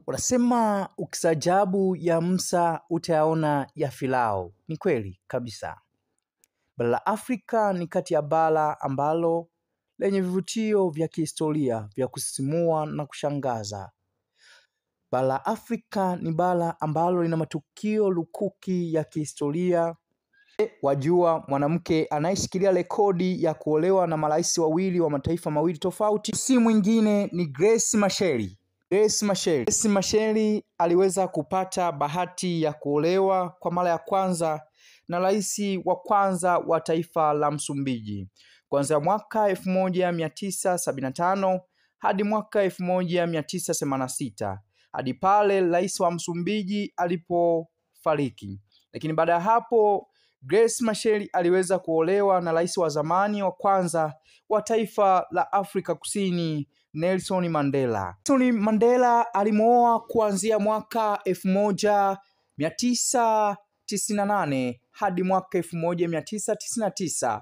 Wanasema ukistaajabu ya Musa utayaona ya Farao. Ni kweli kabisa. Bara la Afrika ni kati ya bara ambalo lenye vivutio vya kihistoria vya kusisimua na kushangaza. Bara la Afrika ni bara ambalo lina matukio lukuki ya kihistoria. Wajua mwanamke anayeshikilia rekodi ya kuolewa na marais wawili wa mataifa mawili tofauti si mwingine ni Grace Machel. Grace Machel aliweza kupata bahati ya kuolewa kwa mara ya kwanza na rais wa kwanza wa taifa la Msumbiji kuanzia mwaka 1975 hadi mwaka 1986 hadi pale rais wa Msumbiji alipofariki. Lakini baada ya hapo Grace Machel aliweza kuolewa na rais wa zamani wa kwanza wa taifa la Afrika Kusini, Nelson Mandela. Nelson Mandela alimuoa kuanzia mwaka 1998 hadi mwaka 1999.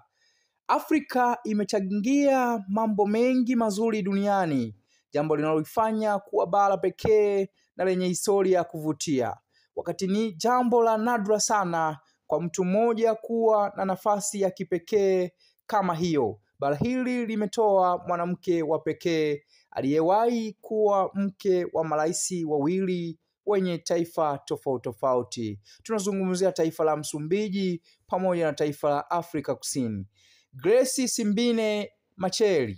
Afrika imechangia mambo mengi mazuri duniani, jambo linaloifanya kuwa bara pekee na lenye historia ya kuvutia. Wakati ni jambo la nadra sana kwa mtu mmoja kuwa na nafasi ya kipekee kama hiyo. Bara hili limetoa mwanamke wa pekee aliyewahi kuwa mke wa marais wawili wenye taifa tofauti tofauti. Tunazungumzia taifa la Msumbiji pamoja na taifa la Afrika Kusini. Grace Simbine Machel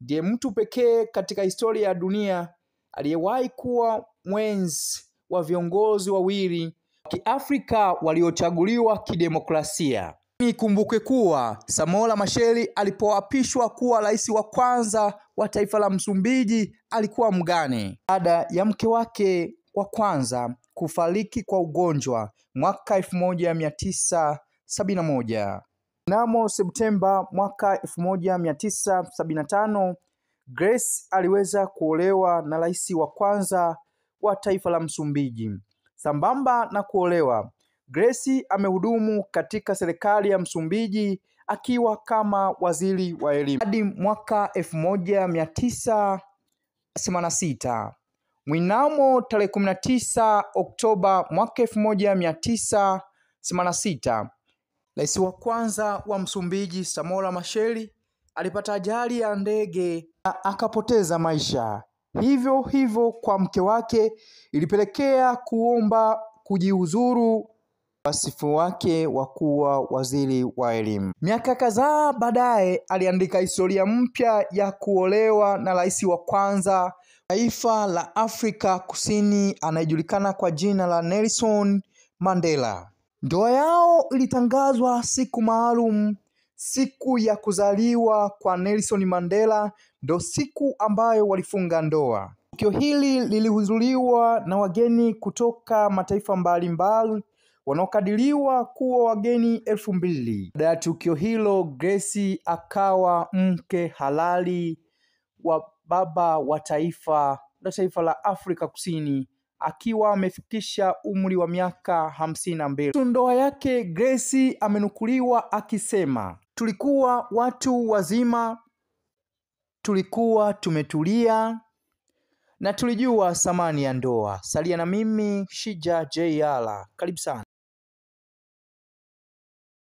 ndiye mtu pekee katika historia ya dunia aliyewahi kuwa mwenzi wa viongozi wawili Kiafrika waliochaguliwa kidemokrasia. Ikumbuke kuwa Samora Machel alipoapishwa kuwa rais wa kwanza wa taifa la Msumbiji alikuwa mgane baada ya mke wake wa kwanza kufariki kwa ugonjwa mwaka 1971. Mnamo Septemba mwaka 1975 Grace aliweza kuolewa na rais wa kwanza wa taifa la Msumbiji. Sambamba na kuolewa, Grace amehudumu katika serikali ya Msumbiji akiwa kama waziri wa elimu hadi mwaka 1986. Mnamo tarehe 19 Oktoba mwaka 1986, rais wa kwanza wa Msumbiji Samora Machel alipata ajali ya ndege na akapoteza maisha. Hivyo kwa mke wake ilipelekea kuomba kujiuzuru wasifu wake wa kuwa waziri wa elimu. Miaka kadhaa baadaye aliandika historia mpya ya kuolewa na rais wa kwanza taifa la Afrika Kusini anayejulikana kwa jina la Nelson Mandela. Ndoa yao ilitangazwa siku maalum, siku ya kuzaliwa kwa Nelson Mandela, ndo siku ambayo walifunga ndoa. Tukio hili lilihudhuriwa na wageni kutoka mataifa mbalimbali wanaokadiriwa kuwa wageni 2000. Baada ya tukio hilo, Grace akawa mke halali wa baba wa taifa la Afrika Kusini akiwa amefikisha umri wa miaka 52. Ndoa yake Grace amenukuliwa akisema, tulikuwa watu wazima, tulikuwa tumetulia na tulijua thamani ya ndoa. Salia na mimi Shija JR. Karibu sana.